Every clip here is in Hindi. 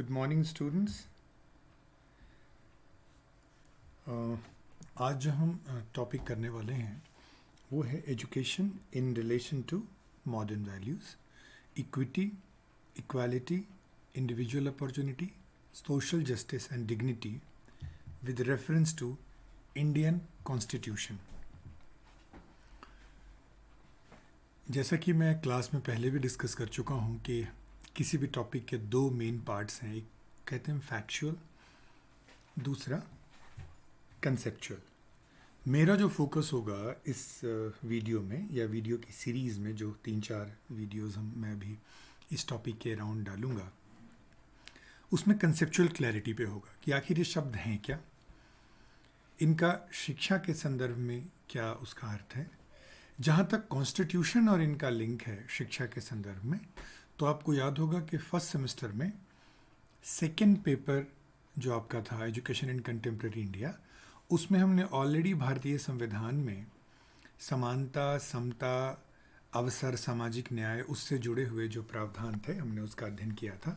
Good morning students. आज जो हम टॉपिक करने वाले हैं वो है education in relation to modern values, equity, equality, individual opportunity, social justice and dignity with reference to Indian constitution. जैसा कि मैं क्लास में पहले भी डिस्कस कर चुका हूँ कि किसी भी टॉपिक के दो मेन पार्ट्स हैं, एक कहते हैं फैक्चुअल, दूसरा कंसेप्चुअल। मेरा जो फोकस होगा इस वीडियो में या वीडियो की सीरीज़ में, जो 3-4 वीडियोस मैं भी इस टॉपिक के अराउंड डालूंगा, उसमें कंसेप्चुअल क्लैरिटी पे होगा कि आखिर ये शब्द हैं क्या, इनका शिक्षा के संदर्भ में क्या उसका अर्थ है। जहाँ तक कॉन्स्टिट्यूशन और इनका लिंक है शिक्षा के संदर्भ में, तो आपको याद होगा कि फर्स्ट सेमेस्टर में सेकेंड पेपर जो आपका था एजुकेशन इन कंटेम्प्रेरी इंडिया, उसमें हमने ऑलरेडी भारतीय संविधान में समानता, समता, अवसर, सामाजिक न्याय, उससे जुड़े हुए जो प्रावधान थे हमने उसका अध्ययन किया था।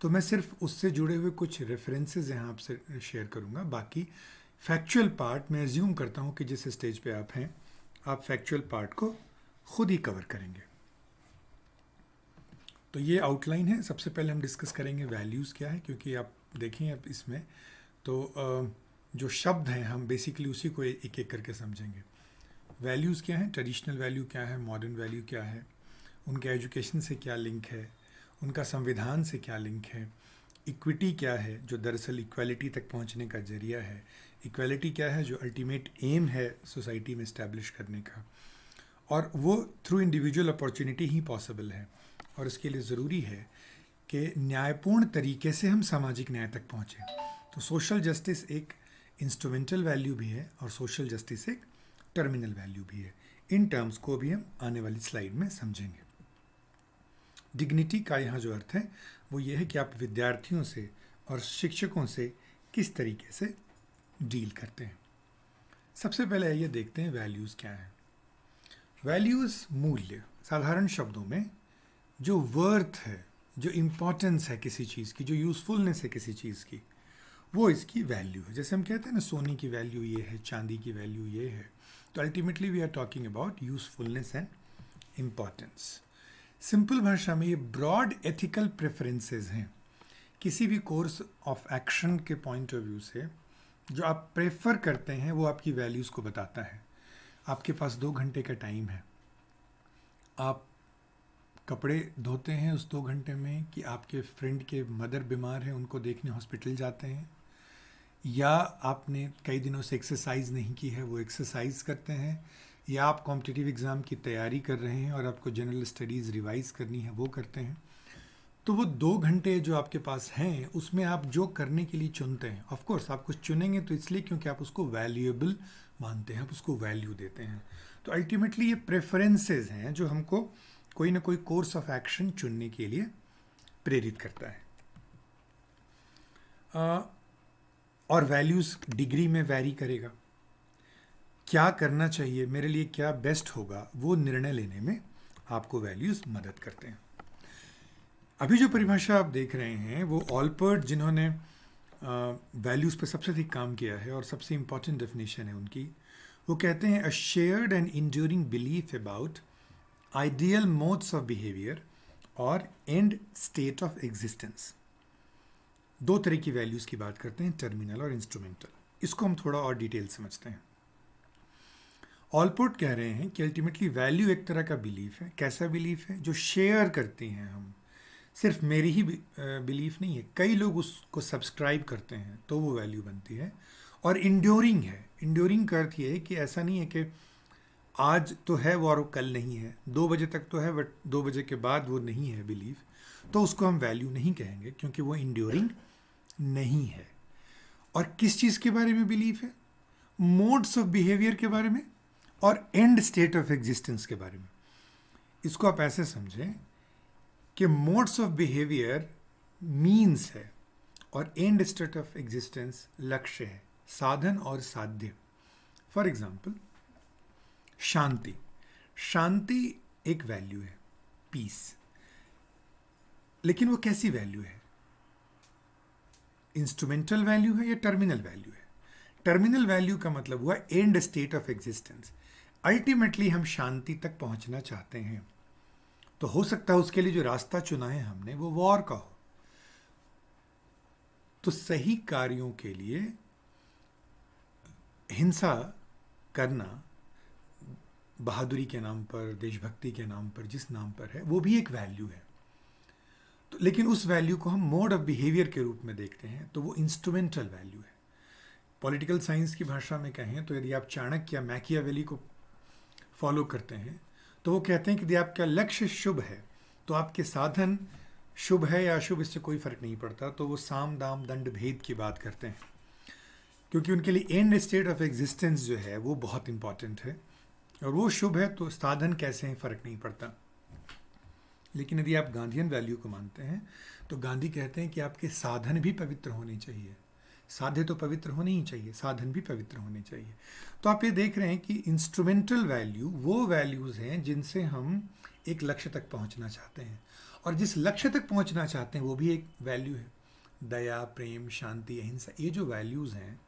तो मैं सिर्फ उससे जुड़े हुए कुछ रेफरेंसेस यहाँ आपसे शेयर करूँगा। बाकी फैक्चुअल पार्ट मैं एज्यूम करता हूँ कि जिस स्टेज पे आप हैं आप फैक्चुअल पार्ट को खुद ही कवर करेंगे। तो ये आउटलाइन है। सबसे पहले हम डिस्कस करेंगे वैल्यूज़ क्या है, क्योंकि आप देखें अब इसमें तो जो शब्द हैं हम बेसिकली उसी को एक एक करके समझेंगे। वैल्यूज़ क्या हैं, ट्रेडिशनल वैल्यू क्या है, मॉडर्न वैल्यू क्या है, उनके एजुकेशन से क्या लिंक है, उनका संविधान से क्या लिंक है, इक्विटी क्या है जो दरअसल इक्वालिटी तक पहुंचने का जरिया है, इक्वालिटी क्या है जो अल्टीमेट एम है सोसाइटी में इस्टेब्लिश करने का, और वो थ्रू इंडिविजुअल अपॉर्चुनिटी ही पॉसिबल है। और इसके लिए ज़रूरी है कि न्यायपूर्ण तरीके से हम सामाजिक न्याय तक पहुँचें। तो सोशल जस्टिस एक इंस्ट्रूमेंटल वैल्यू भी है और सोशल जस्टिस एक टर्मिनल वैल्यू भी है। इन टर्म्स को भी हम आने वाली स्लाइड में समझेंगे। डिग्निटी का यहाँ जो अर्थ है वो ये है कि आप विद्यार्थियों से और शिक्षकों से किस तरीके से डील करते हैं। सबसे पहले ये देखते हैं वैल्यूज़ क्या है। वैल्यूज़ मूल्य, साधारण शब्दों में जो वर्थ है, जो इम्पोर्टेंस है किसी चीज़ की, जो यूज़फुलनेस है किसी चीज़ की, वो इसकी वैल्यू है। जैसे हम कहते हैं ना सोने की वैल्यू ये है, चांदी की वैल्यू ये है। तो ultimately we are talking about usefulness and importance. Simple भाषा में ये ब्रॉड एथिकल प्रेफरेंसेस हैं। किसी भी कोर्स ऑफ एक्शन के पॉइंट ऑफ व्यू से जो आप प्रेफर करते हैं वो आपकी वैल्यूज़ को बताता है। आपके पास 2 घंटे का टाइम है, आप कपड़े धोते हैं उस 2 घंटे में, कि आपके फ्रेंड के मदर बीमार हैं उनको देखने हॉस्पिटल जाते हैं, या आपने कई दिनों से एक्सरसाइज नहीं की है वो एक्सरसाइज करते हैं, या आप कॉम्पिटिटिव एग्ज़ाम की तैयारी कर रहे हैं और आपको जनरल स्टडीज़ रिवाइज करनी है वो करते हैं। तो वो 2 घंटे जो आपके पास हैं उसमें आप जो करने के लिए चुनते हैं, ऑफ कोर्स आप कुछ चुनेंगे तो इसलिए क्योंकि आप उसको वैल्यूएबल मानते हैं, आप उसको वैल्यू देते हैं। तो अल्टीमेटली ये प्रेफरेंसेस हैं जो हमको कोई ना कोई कोर्स ऑफ एक्शन चुनने के लिए प्रेरित करता है। और वैल्यूज़ डिग्री में वैरी करेगा। क्या करना चाहिए, मेरे लिए क्या बेस्ट होगा, वो निर्णय लेने में आपको वैल्यूज़ मदद करते हैं। अभी जो परिभाषा आप देख रहे हैं वो ऑलपर्ट, जिन्होंने वैल्यूज़ पर सबसे अधिक काम किया है और सबसे इम्पॉर्टेंट डेफिनेशन है उनकी, वो कहते हैं a shared and enduring belief about ideal modes of behaviour और एंड स्टेट ऑफ एग्जिस्टेंस। 2 तरह की वैल्यूज़ की बात करते हैं, टर्मिनल और इंस्ट्रूमेंटल। इसको हम थोड़ा और डिटेल समझते हैं। ऑलपोर्ट कह रहे हैं कि अल्टीमेटली वैल्यू एक तरह का बिलीफ है। कैसा बिलीफ है? जो शेयर करते हैं हम। सिर्फ मेरी ही बिलीफ नहीं है, कई लोग उसको सब्सक्राइब करते हैं तो वो वैल्यू बनती है। और इंड्योरिंग है। इंड्योरिंग का अर्थ ये है कि ऐसा नहीं है कि आज तो है वो और कल नहीं है, 2 बजे तक तो है बट 2 बजे के बाद वो नहीं है बिलीफ, तो उसको हम वैल्यू नहीं कहेंगे क्योंकि वो इंड्योरिंग नहीं है। और किस चीज़ के बारे में बिलीफ है? मोड्स ऑफ बिहेवियर के बारे में और एंड स्टेट ऑफ एग्जिस्टेंस के बारे में। इसको आप ऐसे समझें कि मोड्स ऑफ बिहेवियर मीन्स है और एंड स्टेट ऑफ एग्जिस्टेंस लक्ष्य है, साधन और साध्य। फॉर एग्जाम्पल शांति। शांति एक वैल्यू है, पीस। लेकिन वो कैसी वैल्यू है? इंस्ट्रूमेंटल वैल्यू है या टर्मिनल वैल्यू है? टर्मिनल वैल्यू का मतलब हुआ and state of existence. Ultimately हम शांति तक पहुंचना चाहते हैं, तो हो सकता है उसके लिए जो रास्ता चुना है हमने वो वॉर का हो। तो सही कार्यों के लिए हिंसा करना, बहादुरी के नाम पर, देशभक्ति के नाम पर, जिस नाम पर है, वो भी एक वैल्यू है। तो लेकिन उस वैल्यू को हम मोड ऑफ बिहेवियर के रूप में देखते हैं, तो वो इंस्ट्रूमेंटल वैल्यू है। पॉलिटिकल साइंस की भाषा में कहें तो यदि आप चाणक्य या मैकियावेली को फॉलो करते हैं तो वो कहते हैं कि यदि आपका लक्ष्य शुभ है तो आपके साधन शुभ है या अशुभ, इससे कोई फर्क नहीं पड़ता। तो वो साम दाम दंड भेद की बात करते हैं, क्योंकि उनके लिए एंड स्टेट ऑफ एग्जिस्टेंस जो है वो बहुत इंपॉर्टेंट है, और वो शुभ है तो साधन कैसे हैं फर्क नहीं पड़ता। लेकिन यदि आप गांधीयन वैल्यू को मानते हैं तो गांधी कहते हैं कि आपके साधन भी पवित्र होने चाहिए। साधे तो पवित्र होने ही चाहिए, साधन भी पवित्र होने चाहिए। तो आप ये देख रहे हैं कि इंस्ट्रूमेंटल वैल्यू वो वैल्यूज़ हैं जिनसे हम एक लक्ष्य तक पहुंचना चाहते हैं, और जिस लक्ष्य तक पहुंचना चाहते हैं वो भी एक वैल्यू है। दया, प्रेम, शांति, अहिंसा, ये जो वैल्यूज़ हैं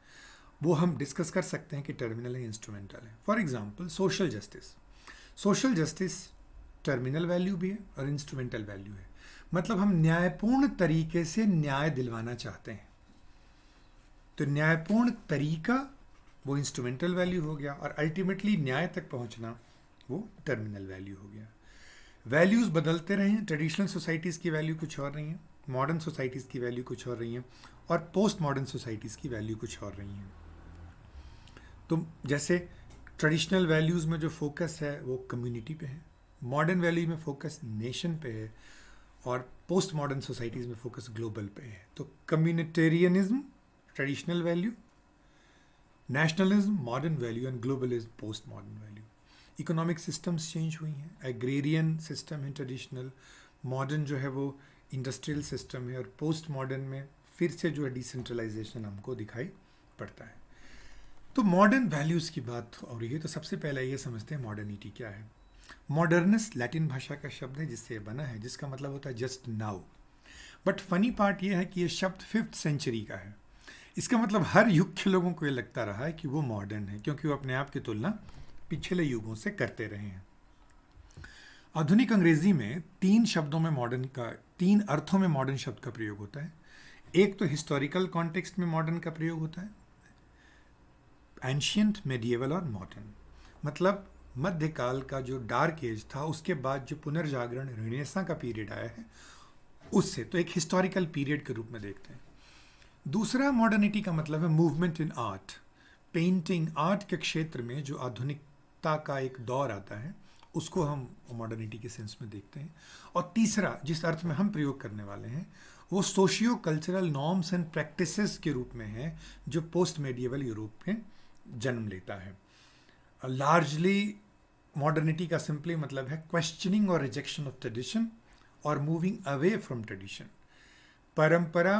वो हम डिस्कस कर सकते हैं कि टर्मिनल है, इंस्ट्रूमेंटल है। For example social justice. Social justice terminal value भी है और इंस्ट्रूमेंटल वैल्यू है। मतलब हम न्यायपूर्ण तरीके से न्याय दिलवाना चाहते हैं, तो न्यायपूर्ण तरीका वो इंस्ट्रूमेंटल वैल्यू हो गया, और अल्टीमेटली न्याय तक पहुंचना वो टर्मिनल वैल्यू हो गया। वैल्यूज़ बदलते रहे हैं। ट्रेडिशनल सोसाइटीज़ की वैल्यू कुछ और रही है, मॉडर्न सोसाइटीज़ की वैल्यू कुछ और रही है, और पोस्ट मॉडर्न सोसाइटीज़ की वैल्यू कुछ और रही हैं। तो जैसे ट्रेडिशनल वैल्यूज़ में जो फोकस है वो कम्युनिटी पे है, मॉडर्न वैल्यू में फोकस नेशन पे है, और पोस्ट मॉडर्न सोसाइटीज़ में फोकस ग्लोबल पे है। तो communitarianism traditional value, nationalism modern value, and globalism post modern value. Economic systems change हुई हैं। एग्रेरियन सिस्टम है ट्रेडिशनल, मॉडर्न जो है वो इंडस्ट्रियल सिस्टम है, और पोस्ट मॉडर्न में फिर से जो है डिसेंट्रलाइजेशन हमको दिखाई पड़ता है। तो मॉडर्न वैल्यूज़ की बात हो रही है, तो सबसे पहले ये समझते हैं मॉडर्निटी क्या है। मॉडर्नस लैटिन भाषा का शब्द है जिससे ये बना है, जिसका मतलब होता है just now. But funny part ये है कि ये शब्द 5th सेंचुरी का है। इसका मतलब हर युग के लोगों को ये लगता रहा है कि वो मॉडर्न है, क्योंकि वो अपने आप की तुलना पिछले युगों से करते रहे हैं। आधुनिक अंग्रेजी में 3 शब्दों में मॉडर्न का, 3 अर्थों में मॉडर्न शब्द का प्रयोग होता है। एक तो हिस्टोरिकल कॉन्टेक्स्ट में मॉडर्न का प्रयोग होता है, एंशियंट, मेडिएवल और मॉडर्न। मतलब मध्यकाल का जो डार्क एज था उसके बाद जो पुनर्जागरण रेनेसां का पीरियड आया है उससे, तो एक हिस्टोरिकल पीरियड के रूप में देखते हैं। दूसरा मॉडर्निटी का मतलब है movement in art, painting, art के क्षेत्र में जो आधुनिकता का एक दौर आता है उसको हम मॉडर्निटी के सेंस में देखते हैं। और तीसरा जिस अर्थ में हम प्रयोग करने वाले हैं वो socio cultural norms and practices के रूप में है, जो पोस्ट मेडिएवल यूरोप में जन्म लेता है। लार्जली मॉडर्निटी का सिंपली मतलब है क्वेश्चनिंग और रिजेक्शन ऑफ ट्रेडिशन और मूविंग अवे फ्रॉम ट्रेडिशन। परंपरा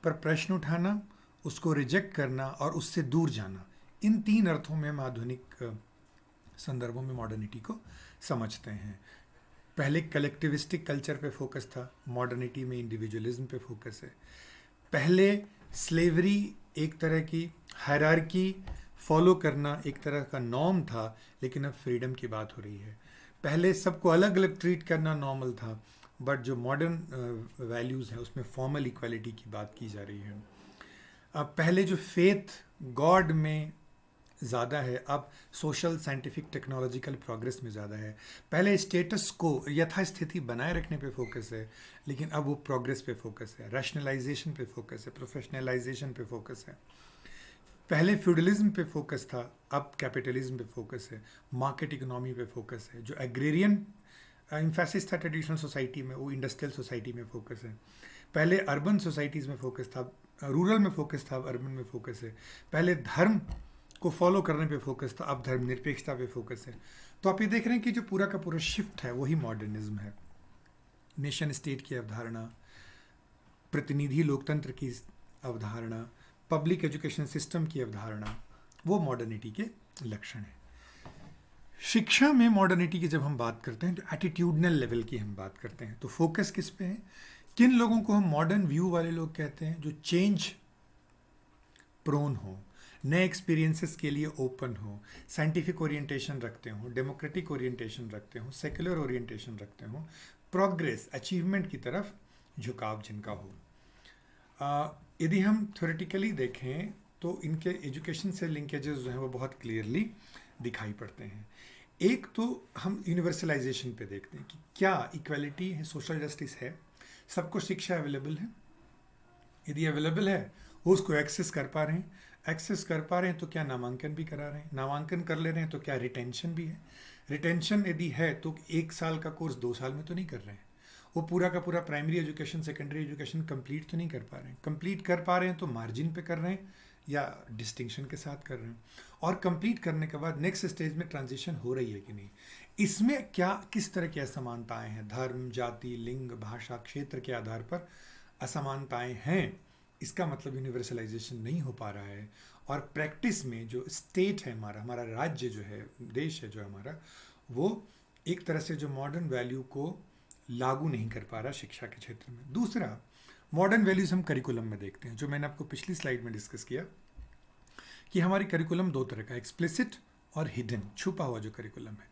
पर प्रश्न उठाना, उसको रिजेक्ट करना और उससे दूर जाना, इन 3 अर्थों में हम आधुनिक संदर्भों में मॉडर्निटी को समझते हैं। पहले कलेक्टिविस्टिक कल्चर पे फोकस था, मॉडर्निटी में इंडिविजुअलिज्म पे फोकस है। पहले स्लेवरी एक तरह की हायरार्की फॉलो करना एक तरह का नॉर्म था, लेकिन अब फ्रीडम की बात हो रही है। पहले सबको अलग अलग ट्रीट करना नॉर्मल था, बट जो मॉडर्न वैल्यूज़ हैं उसमें फॉर्मल इक्वालिटी की बात की जा रही है। अब पहले जो फेथ गॉड में ज़्यादा है, अब सोशल, साइंटिफिक, टेक्नोलॉजिकल प्रोग्रेस में ज़्यादा है। पहले स्टेटस को, यथास्थिति बनाए रखने पे फोकस है, लेकिन अब वो प्रोग्रेस पे फोकस है, रैशनलाइजेशन पे फोकस है, प्रोफेशनलाइजेशन पे फोकस है। पहले फ्यूडलिज्म पे फोकस था, अब कैपिटलिज्म पे फोकस है, मार्केट इकोनॉमी पे फोकस है। जो एग्रेरियन इम्फेसिस था ट्रेडिशनल सोसाइटी में, वो इंडस्ट्रियल सोसाइटी में फोकस है। पहले अर्बन सोसाइटीज़ में फोकस था, रूरल में फोकस था, अब अर्बन में फोकस है। पहले धर्म को फॉलो करने पे फोकस था, अब धर्मनिरपेक्षता पे फोकस है। तो आप ये देख रहे हैं कि जो पूरा का पूरा शिफ्ट है वही मॉडर्निज्म है। नेशन स्टेट की अवधारणा, प्रतिनिधि लोकतंत्र की अवधारणा, पब्लिक एजुकेशन सिस्टम की अवधारणा, वो मॉडर्निटी के लक्षण हैं। शिक्षा में मॉडर्निटी की जब हम बात करते हैं तो एटीट्यूडनल लेवल की हम बात करते हैं। तो फोकस किस पे है? किन लोगों को हम मॉडर्न व्यू वाले लोग कहते हैं, जो चेंज प्रोन हो, नए एक्सपीरियंसेस के लिए ओपन हो, साइंटिफिक ओरिएंटेशन रखते हो, डेमोक्रेटिक ओरिएंटेशन रखते हो, सेक्युलर ओरिएंटेशन रखते हो, प्रोग्रेस अचीवमेंट की तरफ झुकाव जिनका हो। यदि हम थ्योरेटिकली देखें तो इनके एजुकेशन से लिंकेजेस जो हैं वो बहुत क्लियरली दिखाई पड़ते हैं। एक तो हम यूनिवर्सलाइजेशन पे देखते हैं कि क्या इक्वालिटी है, सोशल जस्टिस है, सबको शिक्षा अवेलेबल है। यदि अवेलेबल है वो उसको एक्सेस कर पा रहे हैं, एक्सेस कर पा रहे हैं तो क्या नामांकन भी करा रहे हैं, नामांकन कर ले रहे हैं तो क्या रिटेंशन भी है, रिटेंशन यदि है तो 1 साल का कोर्स 2 साल में तो नहीं कर रहे हैं, वो पूरा का पूरा primary education secondary education complete तो नहीं कर पा रहे हैं, कंप्लीट कर पा रहे हैं तो मार्जिन पे कर रहे हैं या डिस्टिंक्शन के साथ कर रहे हैं, और कंप्लीट करने के बाद नेक्स्ट स्टेज में ट्रांजिशन हो रही है कि नहीं, इसमें क्या किस तरह की असमानताएं हैं, धर्म, जाति, लिंग, भाषा, क्षेत्र के आधार पर असमानताएं हैं, इसका मतलब यूनिवर्सलाइजेशन नहीं हो पा रहा है। और प्रैक्टिस में जो स्टेट है हमारा, हमारा राज्य जो है, देश है जो हमारा, वो एक तरह से जो मॉडर्न वैल्यू को लागू नहीं कर पा रहा शिक्षा के क्षेत्र में। दूसरा, मॉडर्न वैल्यूज हम करिकुलम में देखते हैं, जो मैंने आपको पिछली स्लाइड में डिस्कस किया कि हमारी करिकुलम 2 तरह का, एक्सप्लिसिट और हिडन, छुपा हुआ जो करिकुलम है।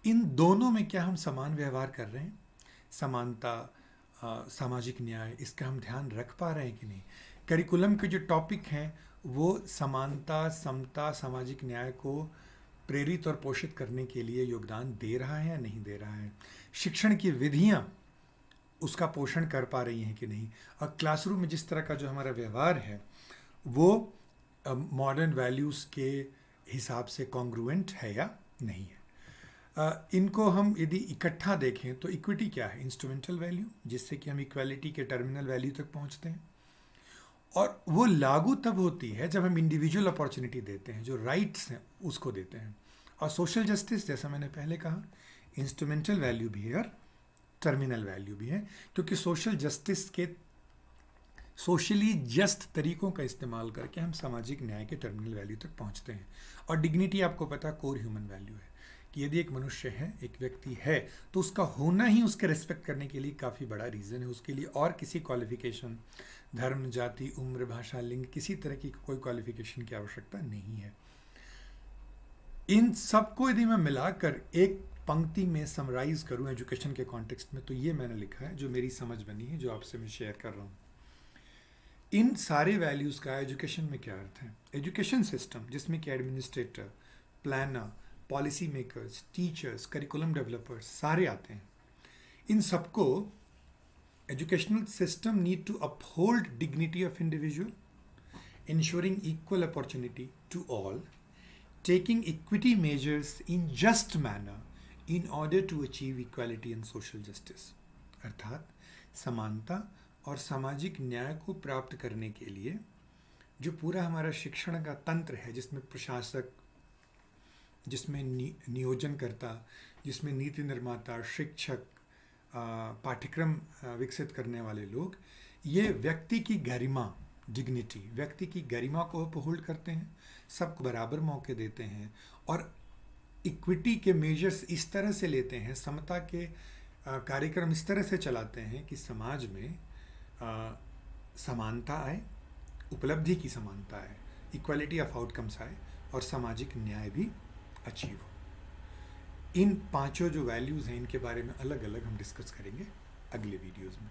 इन दोनों में क्या हम समान व्यवहार कर रहे हैं, समानता, सामाजिक न्याय, इसका हम ध्यान रख पा रहे हैं कि नहीं। करिकुलम के जो टॉपिक हैं वो समानता, समता, सामाजिक न्याय को प्रेरित और पोषित करने के लिए योगदान दे रहा है या नहीं दे रहा है। शिक्षण की विधियां उसका पोषण कर पा रही हैं कि नहीं, और क्लासरूम में जिस तरह का जो हमारा व्यवहार है वो मॉडर्न वैल्यूज़ के हिसाब से कॉन्ग्रुएंट है या नहीं है। इनको हम यदि इकट्ठा देखें तो इक्विटी क्या है, इंस्ट्रूमेंटल वैल्यू, जिससे कि हम इक्वालिटी के टर्मिनल वैल्यू तक पहुंचते हैं, और वो लागू तब होती है जब हम इंडिविजुअल अपॉर्चुनिटी देते हैं, जो राइट्स हैं उसको देते हैं। और सोशल जस्टिस, जैसा मैंने पहले कहा, इंस्ट्रूमेंटल वैल्यू भी है और टर्मिनल वैल्यू भी है, क्योंकि सोशल जस्टिस के सोशली जस्ट तरीकों का इस्तेमाल करके हम सामाजिक न्याय के टर्मिनल वैल्यू तक पहुंचते हैं। और डिग्निटी आपको पता कोर ह्यूमन वैल्यू है कि यदि एक मनुष्य है, एक व्यक्ति है, तो उसका होना ही उसके रिस्पेक्ट करने के लिए काफ़ी बड़ा रीज़न है। उसके लिए और किसी क्वालिफिकेशन, धर्म, जाति, उम्र, भाषा, लिंग, किसी तरह की कोई क्वालिफिकेशन की आवश्यकता नहीं है। इन सबको यदि मैं मिलाकर एक पंक्ति में समराइज करूं एजुकेशन के कॉन्टेक्स्ट में, तो ये मैंने लिखा है, जो मेरी समझ बनी है, जो आपसे मैं शेयर कर रहा हूँ। इन सारे वैल्यूज़ का एजुकेशन में क्या अर्थ है। एजुकेशन सिस्टम जिसमें कि administrator, planner, policy makers, teachers, curriculum developers सारे आते हैं, इन सबको educational system need to uphold dignity of individual, ensuring equal opportunity to all, taking equity measures in just manner in order to achieve equality and social justice। अर्थात समानता और सामाजिक न्याय को प्राप्त करने के लिए जो पूरा हमारा शिक्षण का तंत्र है, जिसमें प्रशासक, जिसमें नियोजनकर्ता, जिसमें नीति निर्माता, शिक्षक, पाठ्यक्रम विकसित करने वाले लोग, ये व्यक्ति की गरिमा, डिग्निटी, व्यक्ति की गरिमा को अपहोल्ड करते हैं, सबको बराबर मौके देते हैं, और इक्विटी के मेजर्स इस तरह से लेते हैं, समता के कार्यक्रम इस तरह से चलाते हैं कि समाज में समानता आए, उपलब्धि की समानता आए, इक्वालिटी ऑफ आउटकम्स आए, और सामाजिक न्याय भी अचीव हो। इन 5 जो वैल्यूज़ हैं, इनके बारे में अलग अलग हम डिस्कस करेंगे अगले वीडियोज़ में।